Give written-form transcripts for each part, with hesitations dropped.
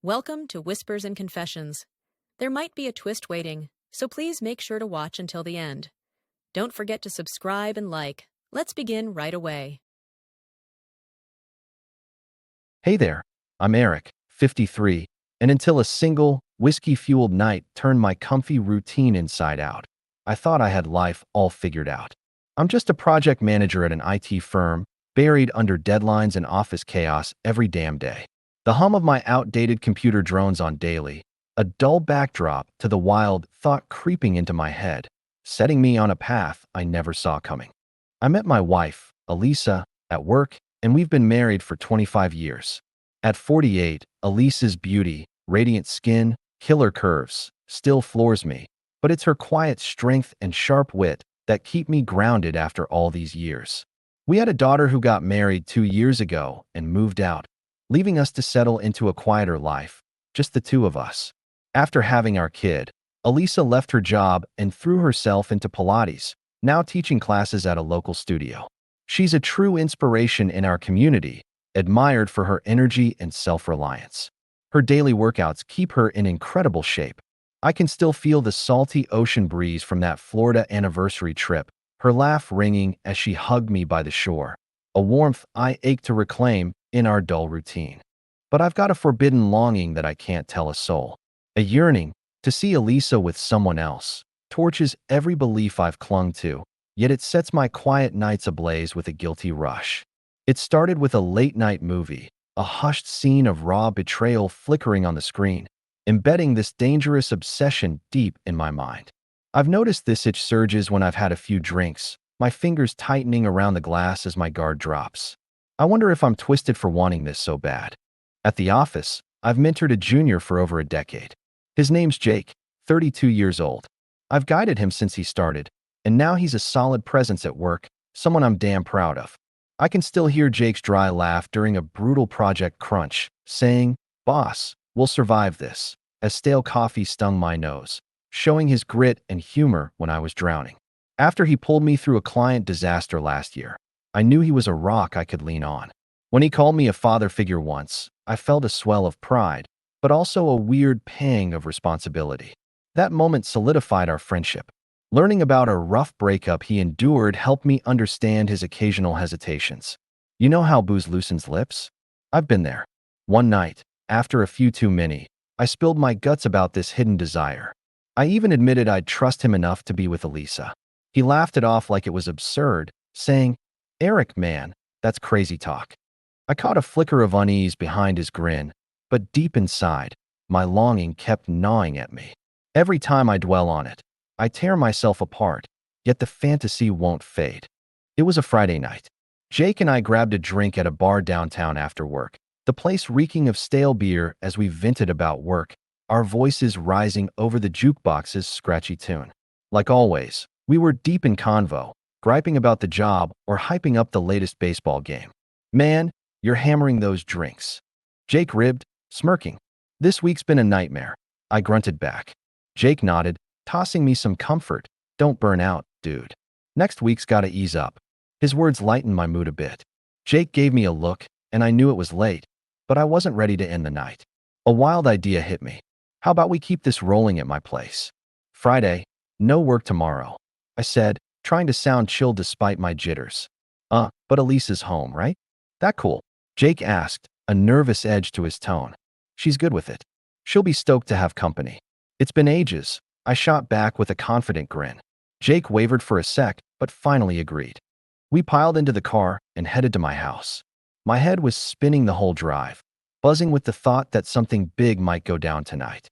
Welcome to Whispers and Confessions. There might be a twist waiting, so please make sure to watch until the end. Don't forget to subscribe and like. Let's begin right away. Hey there, I'm Eric, 53, and until a single, whiskey-fueled night turned my comfy routine inside out, I thought I had life all figured out. I'm just a project manager at an IT firm, buried under deadlines and office chaos every damn day. The hum of my outdated computer drones on daily, a dull backdrop to the wild thought creeping into my head, setting me on a path I never saw coming. I met my wife, Elisa, at work, and we've been married for 25 years. At 48, Elisa's beauty, radiant skin, killer curves, still floors me, but it's her quiet strength and sharp wit that keep me grounded after all these years. We had a daughter who got married 2 years ago and moved out, leaving us to settle into a quieter life, just the two of us. After having our kid, Elisa left her job and threw herself into Pilates, now teaching classes at a local studio. She's a true inspiration in our community, admired for her energy and self-reliance. Her daily workouts keep her in incredible shape. I can still feel the salty ocean breeze from that Florida anniversary trip, her laugh ringing as she hugged me by the shore, a warmth I ache to reclaim in our dull routine. But I've got a forbidden longing that I can't tell a soul, a yearning to see Elisa with someone else, torches every belief I've clung to, yet it sets my quiet nights ablaze with a guilty rush. It started with a late-night movie, a hushed scene of raw betrayal flickering on the screen, embedding this dangerous obsession deep in my mind. I've noticed this itch surges when I've had a few drinks, my fingers tightening around the glass as my guard drops. I wonder if I'm twisted for wanting this so bad. At the office, I've mentored a junior for over a decade. His name's Jake, 32 years old. I've guided him since he started, and now he's a solid presence at work, someone I'm damn proud of. I can still hear Jake's dry laugh during a brutal project crunch, saying, "Boss, we'll survive this," as stale coffee stung my nose, showing his grit and humor when I was drowning. After he pulled me through a client disaster last year, I knew he was a rock I could lean on. When he called me a father figure once, I felt a swell of pride, but also a weird pang of responsibility. That moment solidified our friendship. Learning about a rough breakup he endured helped me understand his occasional hesitations. You know how booze loosens lips? I've been there. One night, after a few too many, I spilled my guts about this hidden desire. I even admitted I'd trust him enough to be with Elisa. He laughed it off like it was absurd, saying, "Eric, man, that's crazy talk." I caught a flicker of unease behind his grin, but deep inside, my longing kept gnawing at me. Every time I dwell on it, I tear myself apart, yet the fantasy won't fade. It was a Friday night. Jake and I grabbed a drink at a bar downtown after work, the place reeking of stale beer as we vented about work, our voices rising over the jukebox's scratchy tune. Like always, we were deep in convo, griping about the job or hyping up the latest baseball game. "Man, you're hammering those drinks," Jake ribbed, smirking. "This week's been a nightmare," I grunted back. Jake nodded, tossing me some comfort. "Don't burn out, dude. Next week's gotta ease up." His words lightened my mood a bit. Jake gave me a look, and I knew it was late, but I wasn't ready to end the night. A wild idea hit me. "How about we keep this rolling at my place?" "Friday, no work tomorrow," I said, trying to sound chill despite my jitters. But Elisa's home, right?" "That cool?" Jake asked, a nervous edge to his tone. "She's good with it. She'll be stoked to have company." "It's been ages," I shot back with a confident grin. Jake wavered for a sec, but finally agreed. We piled into the car and headed to my house. My head was spinning the whole drive, buzzing with the thought that something big might go down tonight.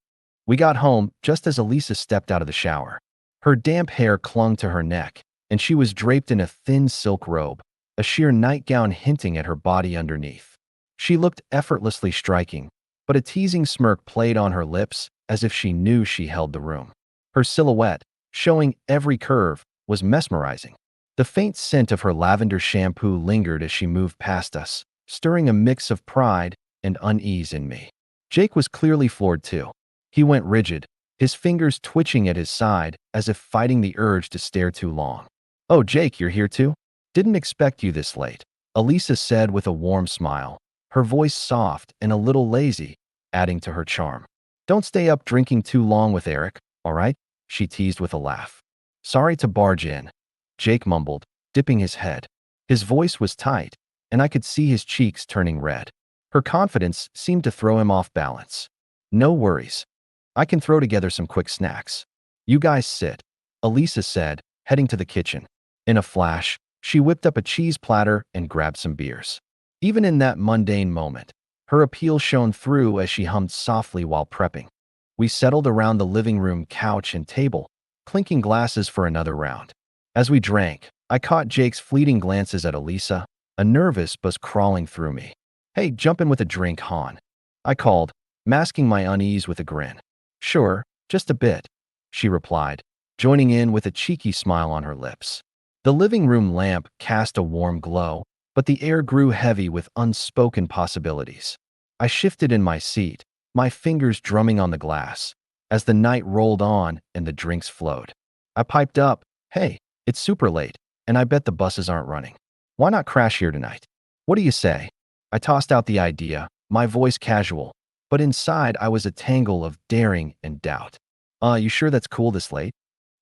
We got home just as Elisa stepped out of the shower. Her damp hair clung to her neck, and she was draped in a thin silk robe, a sheer nightgown hinting at her body underneath. She looked effortlessly striking, but a teasing smirk played on her lips as if she knew she held the room. Her silhouette, showing every curve, was mesmerizing. The faint scent of her lavender shampoo lingered as she moved past us, stirring a mix of pride and unease in me. Jake was clearly floored too. He went rigid, his fingers twitching at his side as if fighting the urge to stare too long. "Oh, Jake, you're here too? Didn't expect you this late," Elisa said with a warm smile, her voice soft and a little lazy, adding to her charm. Don't stay up drinking too long with Eric, all right? She teased with a laugh. Sorry to barge in, Jake mumbled, dipping his head. His voice was tight, and I could see his cheeks turning red. Her confidence seemed to throw him off balance. No worries. I can throw together some quick snacks. You guys sit, Elisa said, heading to the kitchen. In a flash, she whipped up a cheese platter and grabbed some beers. Even in that mundane moment, her appeal shone through as she hummed softly while prepping. We settled around the living room couch and table, clinking glasses for another round. As we drank, I caught Jake's fleeting glances at Elisa, a nervous buzz crawling through me. Hey, jump in with a drink, Han, I called, masking my unease with a grin. Sure, just a bit, she replied, joining in with a cheeky smile on her lips. The living room lamp cast a warm glow, but the air grew heavy with unspoken possibilities. I shifted in my seat, my fingers drumming on the glass, as the night rolled on and the drinks flowed. I piped up, hey, it's super late, and I bet the buses aren't running. Why not crash here tonight? What do you say? I tossed out the idea, my voice casual, but inside I was a tangle of daring and doubt. You sure that's cool this late?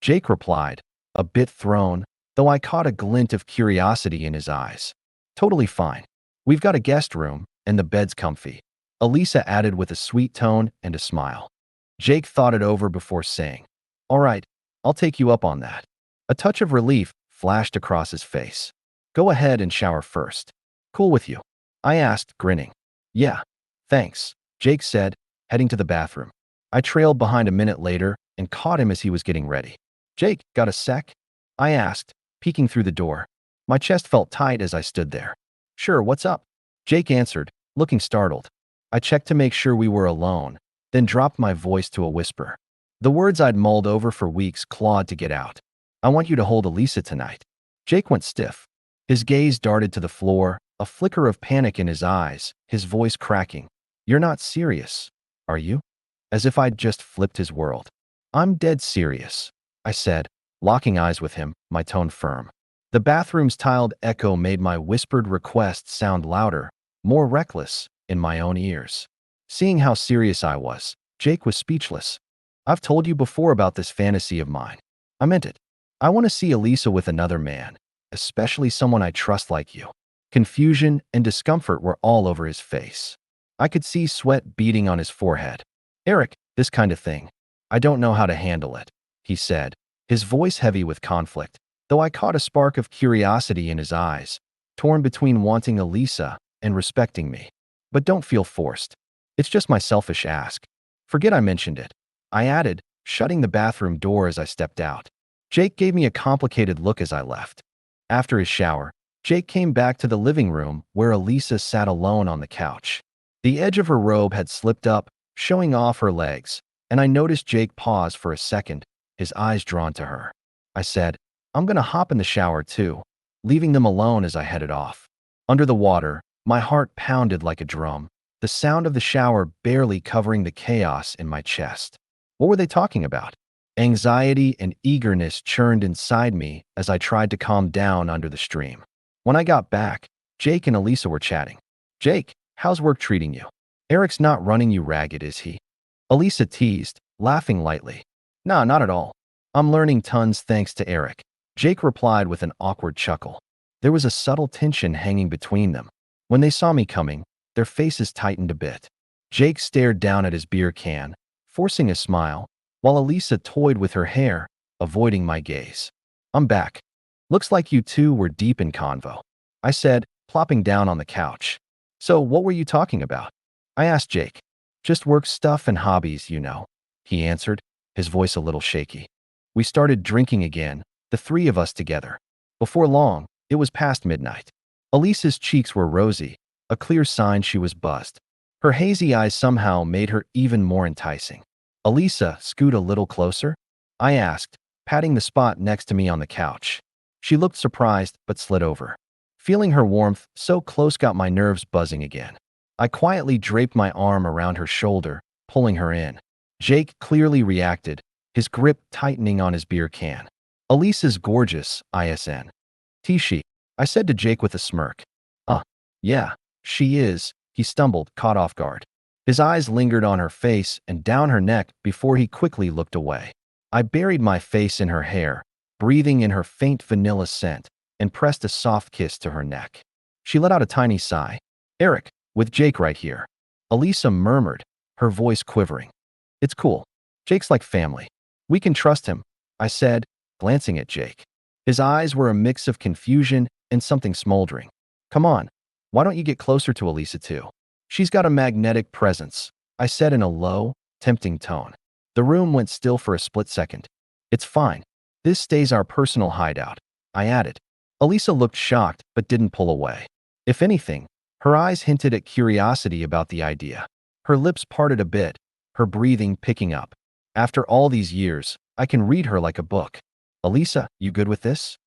Jake replied, a bit thrown, though I caught a glint of curiosity in his eyes. Totally fine. We've got a guest room, and the bed's comfy, Elisa added with a sweet tone and a smile. Jake thought it over before saying, all right, I'll take you up on that. A touch of relief flashed across his face. Go ahead and shower first. Cool with you? I asked, grinning. Yeah, thanks, Jake said, heading to the bathroom. I trailed behind a minute later and caught him as he was getting ready. Jake, got a sec? I asked, peeking through the door. My chest felt tight as I stood there. Sure, what's up? Jake answered, looking startled. I checked to make sure we were alone, then dropped my voice to a whisper. The words I'd mulled over for weeks clawed to get out. I want you to hold Elisa tonight. Jake went stiff. His gaze darted to the floor, a flicker of panic in his eyes, his voice cracking. You're not serious, are you? As if I'd just flipped his world. I'm dead serious, I said, locking eyes with him, my tone firm. The bathroom's tiled echo made my whispered request sound louder, more reckless, in my own ears. Seeing how serious I was, Jake was speechless. I've told you before about this fantasy of mine. I meant it. I want to see Elisa with another man, especially someone I trust like you. Confusion and discomfort were all over his face. I could see sweat beading on his forehead. Eric, this kind of thing. I don't know how to handle it, he said, his voice heavy with conflict, though I caught a spark of curiosity in his eyes, torn between wanting Elisa and respecting me. But don't feel forced. It's just my selfish ask. Forget I mentioned it, I added, shutting the bathroom door as I stepped out. Jake gave me a complicated look as I left. After his shower, Jake came back to the living room where Elisa sat alone on the couch. The edge of her robe had slipped up, showing off her legs, and I noticed Jake pause for a second, his eyes drawn to her. I said, I'm gonna hop in the shower too, leaving them alone as I headed off. Under the water, my heart pounded like a drum, the sound of the shower barely covering the chaos in my chest. What were they talking about? Anxiety and eagerness churned inside me as I tried to calm down under the stream. When I got back, Jake and Elisa were chatting. Jake, how's work treating you? Eric's not running you ragged, is he? Elisa teased, laughing lightly. Nah, not at all. I'm learning tons thanks to Eric, Jake replied with an awkward chuckle. There was a subtle tension hanging between them. When they saw me coming, their faces tightened a bit. Jake stared down at his beer can, forcing a smile, while Elisa toyed with her hair, avoiding my gaze. I'm back. Looks like you two were deep in convo, I said, plopping down on the couch. So what were you talking about? I asked Jake. Just work stuff and hobbies, you know, he answered, his voice a little shaky. We started drinking again, the three of us together. Before long, it was past midnight. Elisa's cheeks were rosy, a clear sign she was buzzed. Her hazy eyes somehow made her even more enticing. Elisa, scoot a little closer? I asked, patting the spot next to me on the couch. She looked surprised but slid over. Feeling her warmth so close got my nerves buzzing again. I quietly draped my arm around her shoulder, pulling her in. Jake clearly reacted, his grip tightening on his beer can. Elisa's gorgeous, ISN. She, I said to Jake with a smirk. Yeah, she is, he stumbled, caught off guard. His eyes lingered on her face and down her neck before he quickly looked away. I buried my face in her hair, breathing in her faint vanilla scent, and pressed a soft kiss to her neck. She let out a tiny sigh. "Eric, with Jake right here," Elisa murmured, her voice quivering. "It's cool. Jake's like family. We can trust him," I said, glancing at Jake. His eyes were a mix of confusion and something smoldering. "Come on, why don't you get closer to Elisa too? She's got a magnetic presence," I said in a low, tempting tone. The room went still for a split second. "It's fine. This stays our personal hideout," I added. Elisa looked shocked but didn't pull away. If anything, her eyes hinted at curiosity about the idea. Her lips parted a bit, her breathing picking up. After all these years, I can read her like a book. "Elisa, you good with this?"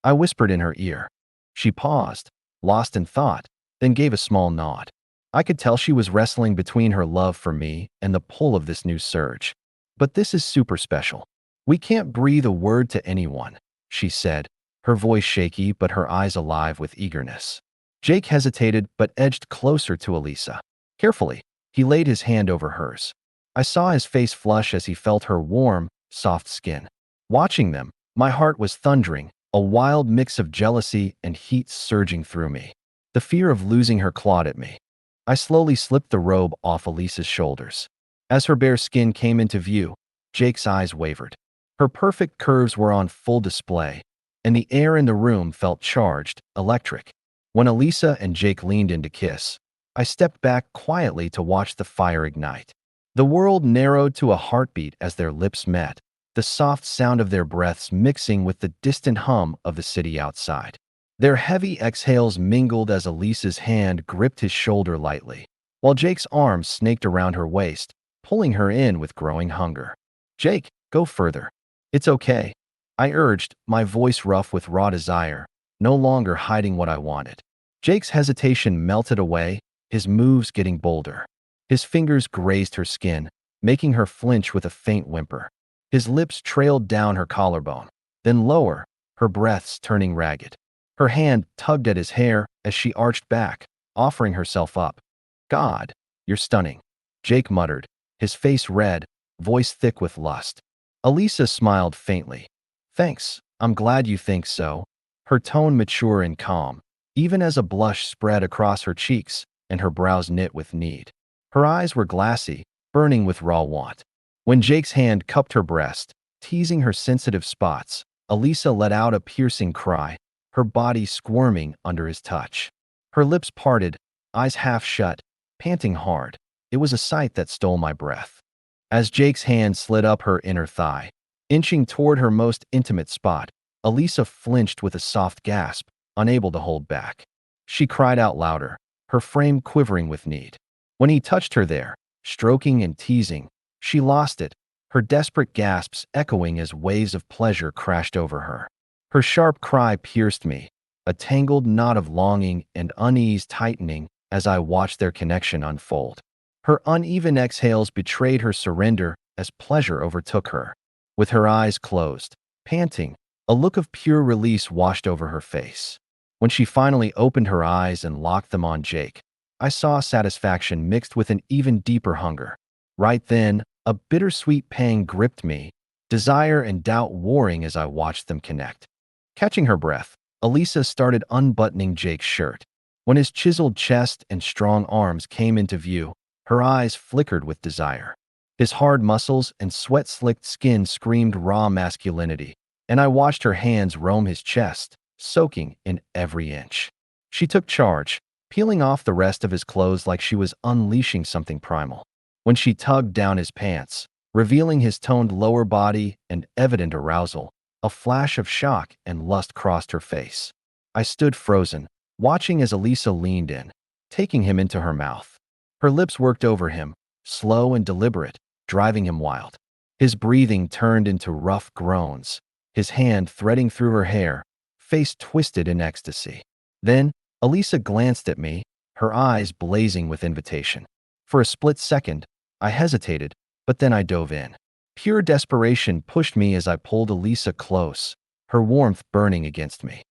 I whispered in her ear. She paused, lost in thought, then gave a small nod. I could tell she was wrestling between her love for me and the pull of this new surge. "But this is super special. We can't breathe a word to anyone," she said, her voice shaky but her eyes alive with eagerness. Jake hesitated but edged closer to Elisa. Carefully, he laid his hand over hers. I saw his face flush as he felt her warm, soft skin. Watching them, my heart was thundering, a wild mix of jealousy and heat surging through me. The fear of losing her clawed at me. I slowly slipped the robe off Elisa's shoulders. As her bare skin came into view, Jake's eyes wavered. Her perfect curves were on full display, and the air in the room felt charged, electric. When Elisa and Jake leaned in to kiss, I stepped back quietly to watch the fire ignite. The world narrowed to a heartbeat as their lips met, the soft sound of their breaths mixing with the distant hum of the city outside. Their heavy exhales mingled as Elisa's hand gripped his shoulder lightly, while Jake's arms snaked around her waist, pulling her in with growing hunger. "Jake, go further. It's okay," I urged, my voice rough with raw desire, no longer hiding what I wanted. Jake's hesitation melted away, his moves getting bolder. His fingers grazed her skin, making her flinch with a faint whimper. His lips trailed down her collarbone, then lower, her breaths turning ragged. Her hand tugged at his hair as she arched back, offering herself up. "God, you're stunning," Jake muttered, his face red, voice thick with lust. Elisa smiled faintly. "Thanks, I'm glad you think so," her tone mature and calm, even as a blush spread across her cheeks and her brows knit with need. Her eyes were glassy, burning with raw want. When Jake's hand cupped her breast, teasing her sensitive spots, Elisa let out a piercing cry, her body squirming under his touch. Her lips parted, eyes half shut, panting hard. It was a sight that stole my breath. As Jake's hand slid up her inner thigh, inching toward her most intimate spot, Elisa flinched with a soft gasp, unable to hold back. She cried out louder, her frame quivering with need. When he touched her there, stroking and teasing, she lost it, her desperate gasps echoing as waves of pleasure crashed over her. Her sharp cry pierced me, a tangled knot of longing and unease tightening as I watched their connection unfold. Her uneven exhales betrayed her surrender as pleasure overtook her. With her eyes closed, panting, a look of pure release washed over her face. When she finally opened her eyes and locked them on Jake, I saw satisfaction mixed with an even deeper hunger. Right then, a bittersweet pang gripped me, desire and doubt warring as I watched them connect. Catching her breath, Elisa started unbuttoning Jake's shirt. When his chiseled chest and strong arms came into view, her eyes flickered with desire. His hard muscles and sweat-slicked skin screamed raw masculinity, and I watched her hands roam his chest, soaking in every inch. She took charge, peeling off the rest of his clothes like she was unleashing something primal. When she tugged down his pants, revealing his toned lower body and evident arousal, a flash of shock and lust crossed her face. I stood frozen, watching as Elisa leaned in, taking him into her mouth. Her lips worked over him, slow and deliberate, driving him wild. His breathing turned into rough groans, his hand threading through her hair, face twisted in ecstasy. Then, Elisa glanced at me, her eyes blazing with invitation. For a split second, I hesitated, but then I dove in. Pure desperation pushed me as I pulled Elisa close, her warmth burning against me.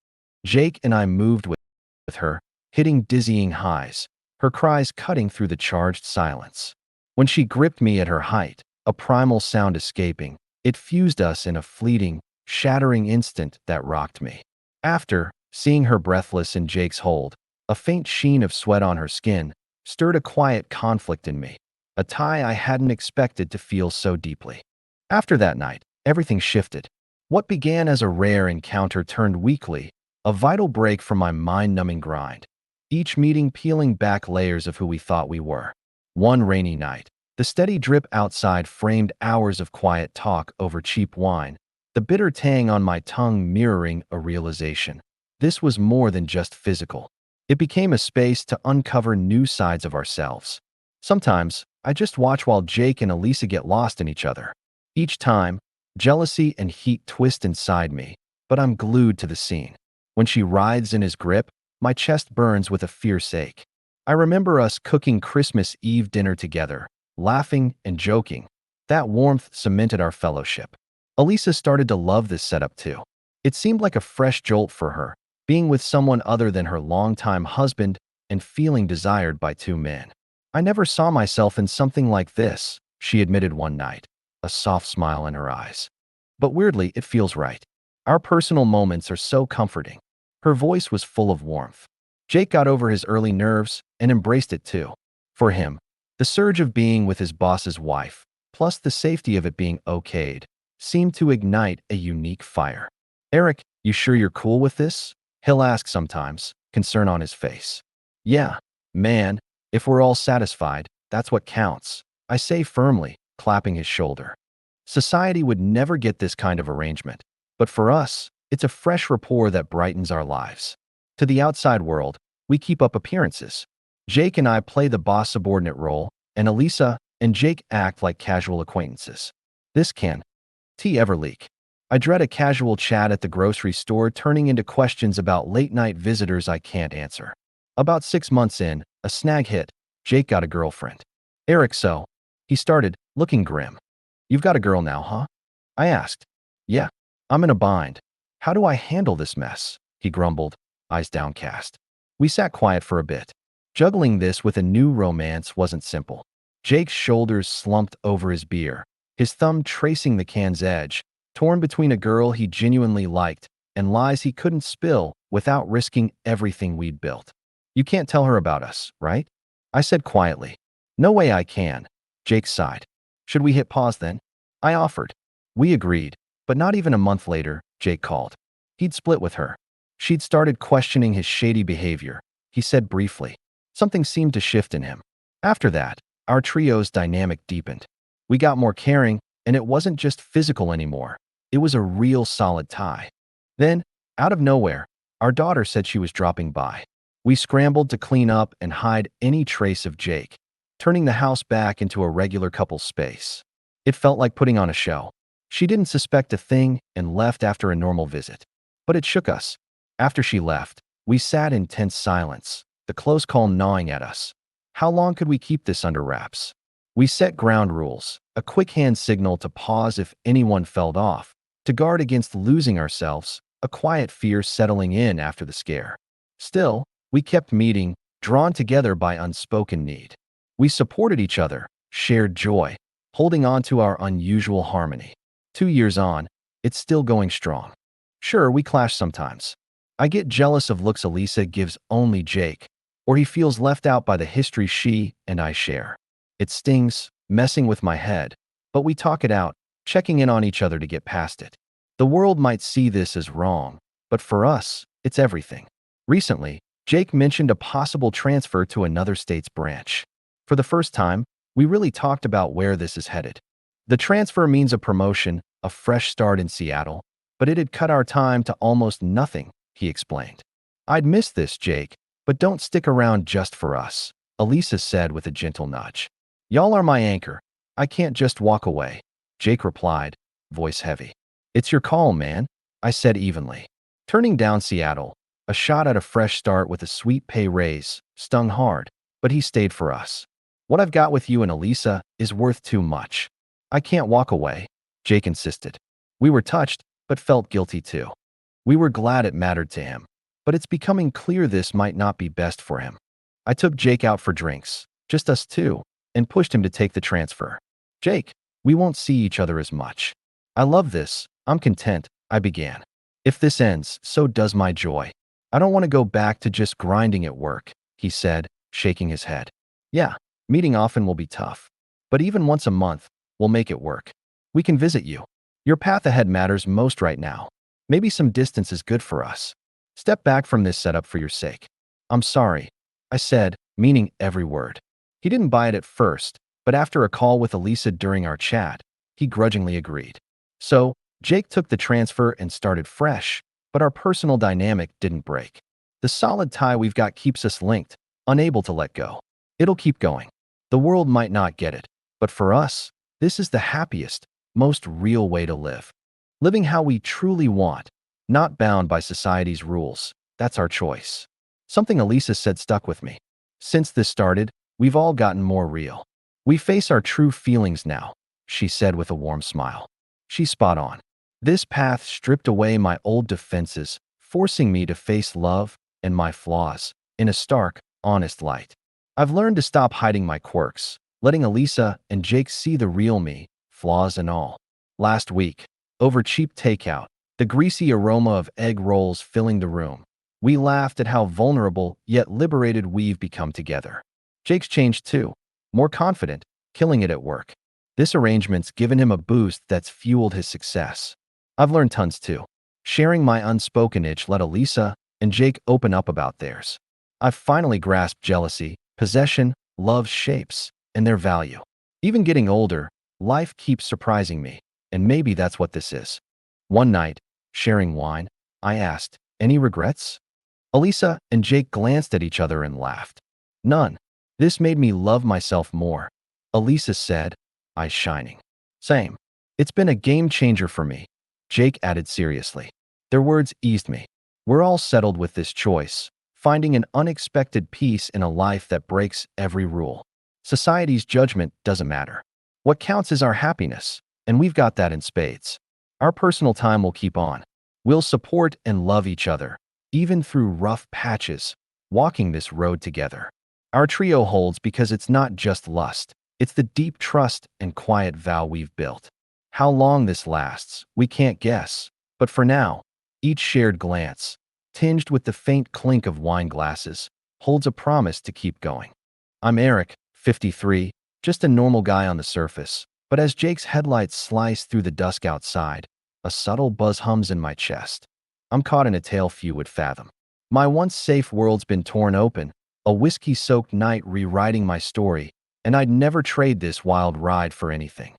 Jake and I moved with her, hitting dizzying highs, her cries cutting through the charged silence. When she gripped me at her height, a primal sound escaping, it fused us in a fleeting, shattering instant that rocked me. After, seeing her breathless in Jake's hold, a faint sheen of sweat on her skin stirred a quiet conflict in me, a tie I hadn't expected to feel so deeply. After that night, everything shifted. What began as a rare encounter turned weekly, a vital break from my mind-numbing grind. Each meeting peeling back layers of who we thought we were. One rainy night, the steady drip outside framed hours of quiet talk over cheap wine, the bitter tang on my tongue mirroring a realization. This was more than just physical. It became a space to uncover new sides of ourselves. Sometimes, I just watch while Jake and Elisa get lost in each other. Each time, jealousy and heat twist inside me, but I'm glued to the scene. When she writhes in his grip, my chest burns with a fierce ache. I remember us cooking Christmas Eve dinner together, laughing and joking. That warmth cemented our fellowship. Elisa started to love this setup too. It seemed like a fresh jolt for her, being with someone other than her longtime husband and feeling desired by two men. I never saw myself in something like this, she admitted one night, a soft smile in her eyes. But weirdly, it feels right. Our personal moments are so comforting. Her voice was full of warmth. Jake got over his early nerves and embraced it too. For him, the surge of being with his boss's wife, plus the safety of it being okayed, seemed to ignite a unique fire. Eric, you sure you're cool with this? He'll ask sometimes, concern on his face. Yeah, man, if we're all satisfied, that's what counts, I say firmly, clapping his shoulder. Society would never get this kind of arrangement, but for us, it's a fresh rapport that brightens our lives. To the outside world, we keep up appearances. Jake and I play the boss-subordinate role, and Elisa and Jake act like casual acquaintances. This can ever leak. I dread a casual chat at the grocery store turning into questions about late-night visitors I can't answer. About 6 months in, a snag hit. Jake got a girlfriend. Eric, so? He started, looking grim. You've got a girl now, huh? I asked. Yeah, I'm in a bind. How do I handle this mess? He grumbled, eyes downcast. We sat quiet for a bit. Juggling this with a new romance wasn't simple. Jake's shoulders slumped over his beer, his thumb tracing the can's edge, torn between a girl he genuinely liked and lies he couldn't spill without risking everything we'd built. You can't tell her about us, right? I said quietly. No way I can. Jake sighed. Should we hit pause then? I offered. We agreed, but not even a month later, Jake called. He'd split with her. She'd started questioning his shady behavior, he said briefly. Something seemed to shift in him. After that, our trio's dynamic deepened. We got more caring, and it wasn't just physical anymore. It was a real solid tie. Then, out of nowhere, our daughter said she was dropping by. We scrambled to clean up and hide any trace of Jake, turning the house back into a regular couple space. It felt like putting on a show. She didn't suspect a thing and left after a normal visit. But it shook us. After she left, we sat in tense silence, the close call gnawing at us. How long could we keep this under wraps? We set ground rules, a quick hand signal to pause if anyone fell off, to guard against losing ourselves, a quiet fear settling in after the scare. Still, we kept meeting, drawn together by unspoken need. We supported each other, shared joy, holding on to our unusual harmony. 2 years on, it's still going strong. Sure, we clash sometimes. I get jealous of looks Elisa gives only Jake, or he feels left out by the history she and I share. It stings, messing with my head, but we talk it out, checking in on each other to get past it. The world might see this as wrong, but for us, it's everything. Recently, Jake mentioned a possible transfer to another state's branch. For the first time, we really talked about where this is headed. The transfer means a promotion, a fresh start in Seattle, but it had cut our time to almost nothing, he explained. I'd miss this, Jake, but don't stick around just for us, Elisa said with a gentle nudge. Y'all are my anchor. I can't just walk away, Jake replied, voice heavy. It's your call, man, I said evenly. Turning down Seattle, a shot at a fresh start with a sweet pay raise, stung hard, but he stayed for us. What I've got with you and Elisa is worth too much. I can't walk away, Jake insisted. We were touched, but felt guilty too. We were glad it mattered to him, but it's becoming clear this might not be best for him. I took Jake out for drinks, just us two, and pushed him to take the transfer. Jake, we won't see each other as much. I love this. I'm content, I began. If this ends, so does my joy. I don't want to go back to just grinding at work, he said, shaking his head. Yeah, meeting often will be tough. But even once a month, we'll make it work. We can visit you. Your path ahead matters most right now. Maybe some distance is good for us. Step back from this setup for your sake. I'm sorry, I said, meaning every word. He didn't buy it at first, but after a call with Elisa during our chat, he grudgingly agreed. So, Jake took the transfer and started fresh, but our personal dynamic didn't break. The solid tie we've got keeps us linked, unable to let go. It'll keep going. The world might not get it, but for us, this is the happiest, most real way to live. Living how we truly want, not bound by society's rules. That's our choice. Something Elisa said stuck with me. Since this started, we've all gotten more real. We face our true feelings now, she said with a warm smile. She's spot on. This path stripped away my old defenses, forcing me to face love and my flaws in a stark, honest light. I've learned to stop hiding my quirks, letting Elisa and Jake see the real me, flaws and all. Last week, over cheap takeout, the greasy aroma of egg rolls filling the room, we laughed at how vulnerable yet liberated we've become together. Jake's changed too, more confident, killing it at work. This arrangement's given him a boost that's fueled his success. I've learned tons too. Sharing my unspoken itch let Elisa and Jake open up about theirs. I've finally grasped jealousy, possession, love's shapes, and their value. Even getting older, life keeps surprising me, and maybe that's what this is. One night, sharing wine, I asked, "Any regrets?" Elisa and Jake glanced at each other and laughed. None. This made me love myself more. Elisa said, eyes shining. Same. It's been a game changer for me, Jake added seriously. Their words eased me. We're all settled with this choice, finding an unexpected peace in a life that breaks every rule. Society's judgment doesn't matter. What counts is our happiness, and we've got that in spades. Our personal time will keep on. We'll support and love each other, even through rough patches, walking this road together. Our trio holds because it's not just lust, it's the deep trust and quiet vow we've built. How long this lasts, we can't guess, but for now, each shared glance, tinged with the faint clink of wine glasses, holds a promise to keep going. I'm Eric, 53, just a normal guy on the surface, but as Jake's headlights slice through the dusk outside, a subtle buzz hums in my chest. I'm caught in a tale few would fathom. My once safe world's been torn open, a whiskey-soaked night rewriting my story, and I'd never trade this wild ride for anything.